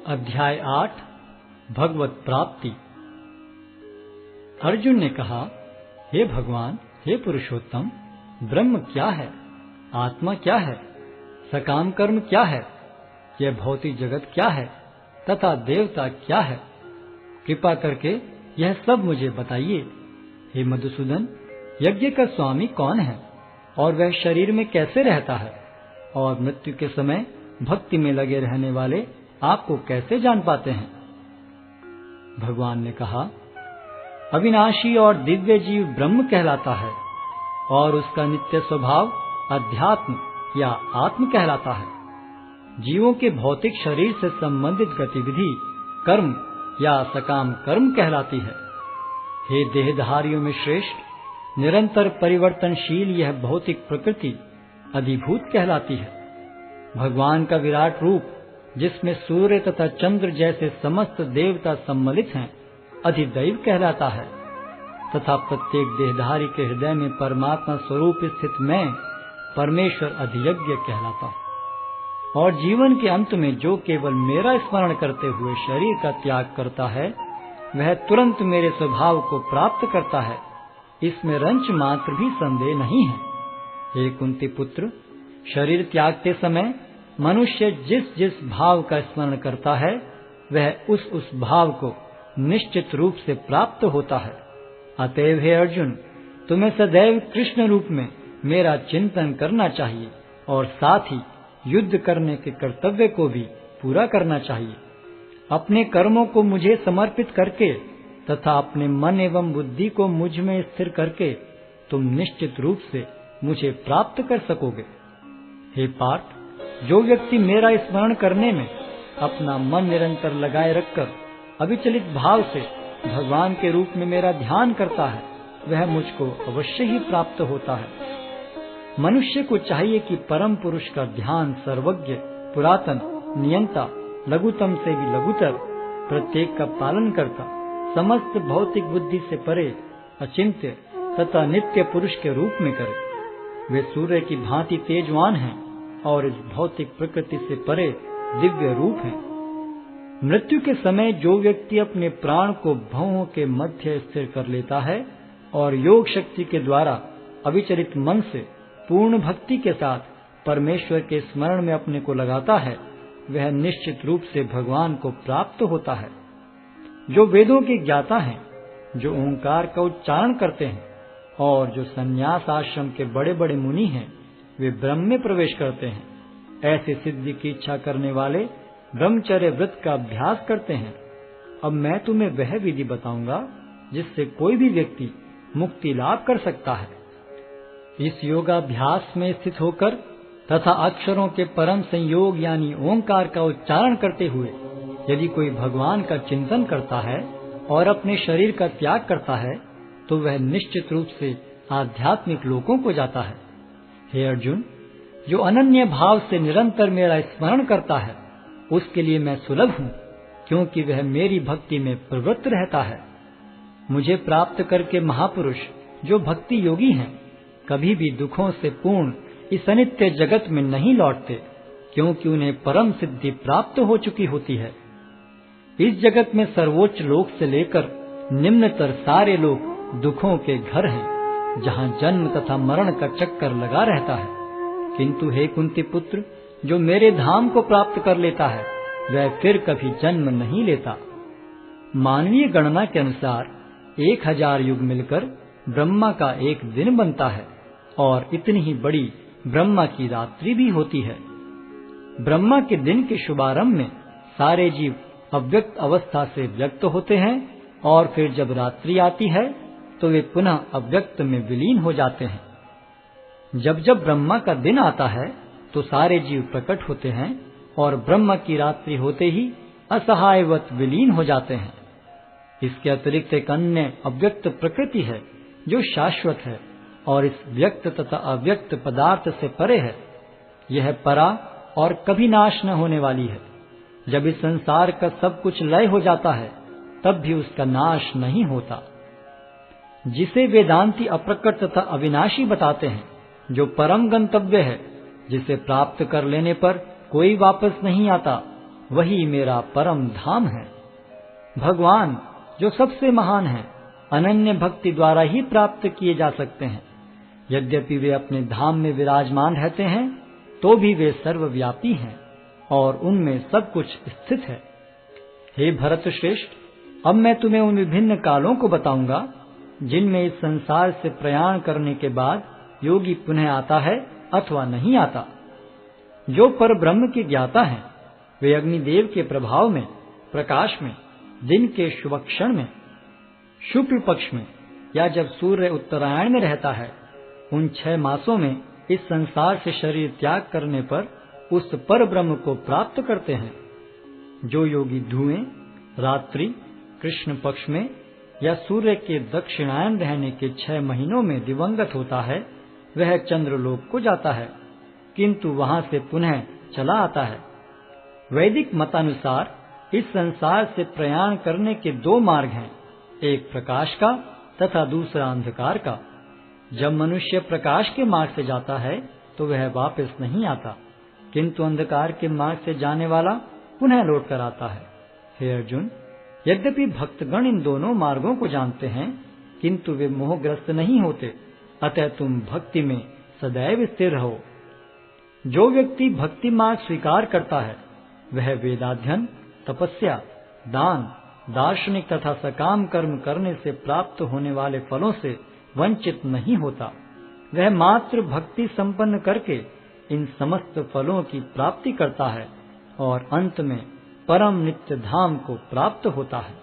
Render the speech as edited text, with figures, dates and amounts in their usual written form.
अध्याय 8 भगवत प्राप्ति। अर्जुन ने कहा, हे भगवान, हे पुरुषोत्तम, ब्रह्म क्या है, आत्मा क्या है, सकाम कर्म क्या है, यह भौतिक जगत क्या है तथा देवता क्या है? कृपा करके यह सब मुझे बताइए। हे मधुसूदन, यज्ञ का स्वामी कौन है और वह शरीर में कैसे रहता है, और मृत्यु के समय भक्ति में लगे रहने वाले आपको कैसे जान पाते हैं? भगवान ने कहा, अविनाशी और दिव्य जीव ब्रह्म कहलाता है और उसका नित्य स्वभाव अध्यात्म या आत्म कहलाता है। जीवों के भौतिक शरीर से संबंधित गतिविधि कर्म या सकाम कर्म कहलाती है। हे देहधारियों में श्रेष्ठ, निरंतर परिवर्तनशील यह भौतिक प्रकृति अधिभूत कहलाती है। भगवान का विराट रूप, जिसमें सूर्य तथा चंद्र जैसे समस्त देवता सम्मिलित हैं, अधिदैव कहलाता है तथा प्रत्येक देहधारी के हृदय में परमात्मा स्वरूप स्थित मैं परमेश्वर अधियज्ञ कहलाता हूँ। और जीवन के अंत में जो केवल मेरा स्मरण करते हुए शरीर का त्याग करता है, वह तुरंत मेरे स्वभाव को प्राप्त करता है। इसमें रंच मात्र भी संदेह नहीं है। हे कुंती पुत्र, शरीर त्यागते समय मनुष्य जिस जिस भाव का स्मरण करता है, वह उस भाव को निश्चित रूप से प्राप्त होता है। अतएव हे अर्जुन, तुम्हें सदैव कृष्ण रूप में मेरा चिंतन करना चाहिए और साथ ही युद्ध करने के कर्तव्य को भी पूरा करना चाहिए। अपने कर्मों को मुझे समर्पित करके तथा अपने मन एवं बुद्धि को मुझ में स्थिर करके तुम निश्चित रूप से मुझे प्राप्त कर सकोगे। हे पार्थ, जो व्यक्ति मेरा स्मरण करने में अपना मन निरंतर लगाए रखकर अविचलित भाव से भगवान के रूप में मेरा ध्यान करता है, वह मुझको अवश्य ही प्राप्त होता है। मनुष्य को चाहिए कि परम पुरुष का ध्यान सर्वज्ञ, पुरातन, नियंता, लघुतम से भी लघुतर, प्रत्येक का पालन करता, समस्त भौतिक बुद्धि से परे, अचिंत्य तथा नित्य पुरुष के रूप में करे। वे सूर्य की भांति तेजवान हैं और इस भौतिक प्रकृति से परे दिव्य रूप हैं। मृत्यु के समय जो व्यक्ति अपने प्राण को भवों के मध्य स्थिर कर लेता है और योग शक्ति के द्वारा अविचलित मन से पूर्ण भक्ति के साथ परमेश्वर के स्मरण में अपने को लगाता है, वह निश्चित रूप से भगवान को प्राप्त होता है। जो वेदों के ज्ञाता हैं, जो ओंकार का उच्चारण करते हैं और जो संन्यास आश्रम के बड़े बड़े मुनि हैं, वे ब्रह्म में प्रवेश करते हैं। ऐसे सिद्धि की इच्छा करने वाले ब्रह्मचर्य व्रत का अभ्यास करते हैं। अब मैं तुम्हें वह विधि बताऊंगा जिससे कोई भी व्यक्ति मुक्ति लाभ कर सकता है। इस योगाभ्यास में स्थित होकर तथा अक्षरों के परम संयोग यानी ओंकार का उच्चारण करते हुए यदि कोई भगवान का चिंतन करता है और अपने शरीर का त्याग करता है, तो वह निश्चित रूप से आध्यात्मिक लोकों को जाता है। हे अर्जुन, जो अनन्य भाव से निरंतर मेरा स्मरण करता है, उसके लिए मैं सुलभ हूँ, क्योंकि वह मेरी भक्ति में प्रवृत्त रहता है। मुझे प्राप्त करके महापुरुष जो भक्ति योगी हैं, कभी भी दुखों से पूर्ण इस अनित्य जगत में नहीं लौटते, क्योंकि उन्हें परम सिद्धि प्राप्त हो चुकी होती है। इस जगत में सर्वोच्च लोक से लेकर निम्नतर सारे लोक दुखों के घर हैं, जहाँ जन्म तथा मरण का चक्कर लगा रहता है। किंतु हे कुंती पुत्र, जो मेरे धाम को प्राप्त कर लेता है, वह फिर कभी जन्म नहीं लेता। मानवीय गणना के अनुसार 1000 युग मिलकर ब्रह्मा का एक दिन बनता है और इतनी ही बड़ी ब्रह्मा की रात्रि भी होती है। ब्रह्मा के दिन के शुभारंभ में सारे जीव अव्यक्त अवस्था से व्यक्त होते हैं और फिर जब रात्रि आती है तो वे पुनः अव्यक्त में विलीन हो जाते हैं। जब जब ब्रह्मा का दिन आता है तो सारे जीव प्रकट होते हैं और ब्रह्मा की रात्रि होते ही असहायवत विलीन हो जाते हैं। इसके अतिरिक्त एक अन्य अव्यक्त प्रकृति है जो शाश्वत है और इस व्यक्त तथा अव्यक्त पदार्थ से परे है। यह परा और कभी नाश न होने वाली है। जब इस संसार का सब कुछ लय हो जाता है, तब भी उसका नाश नहीं होता। जिसे वेदांती अप्रकट तथा अविनाशी बताते हैं, जो परम गंतव्य है, जिसे प्राप्त कर लेने पर कोई वापस नहीं आता, वही मेरा परम धाम है। भगवान जो सबसे महान है, अनन्य भक्ति द्वारा ही प्राप्त किए जा सकते हैं। यद्यपि वे अपने धाम में विराजमान रहते हैं, तो भी वे सर्वव्यापी हैं और उनमें सब कुछ स्थित है। हे भरत श्रेष्ठ, अब मैं तुम्हें उन विभिन्न कालों को बताऊंगा जिनमें इस संसार से प्रयाण करने के बाद योगी पुनः आता है अथवा नहीं आता। जो पर ब्रह्म के ज्ञाता हैं, वे अग्निदेव के प्रभाव में, प्रकाश में, दिन के शुभ क्षण में, शुक्ल पक्ष में या जब सूर्य उत्तरायण में रहता है, उन 6 मासों में इस संसार से शरीर त्याग करने पर उस पर ब्रह्म को प्राप्त करते हैं। जो योगी धुएं, रात्रि, कृष्ण पक्ष में या सूर्य के दक्षिणायन रहने के 6 महीनों में दिवंगत होता है, वह चंद्रलोक को जाता है, किंतु वहां से पुनः चला आता है। वैदिक मतानुसार इस संसार से प्रयाण करने के 2 मार्ग हैं, एक प्रकाश का तथा दूसरा अंधकार का। जब मनुष्य प्रकाश के मार्ग से जाता है तो वह वापस नहीं आता, किंतु अंधकार के मार्ग से जाने वाला पुनः लौट कर आता है। हे अर्जुन, यद्यपि भक्तगण इन दोनों मार्गों को जानते हैं, किंतु वे मोहग्रस्त नहीं होते, अतः तुम भक्ति में सदैव स्थिर रहो। जो व्यक्ति भक्ति मार्ग स्वीकार करता है, वह वेदाध्ययन, तपस्या, दान, दार्शनिक तथा सकाम कर्म करने से प्राप्त होने वाले फलों से वंचित नहीं होता। वह मात्र भक्ति संपन्न करके इन समस्त फलों की प्राप्ति करता है और अंत में परम नित्य धाम को प्राप्त होता है।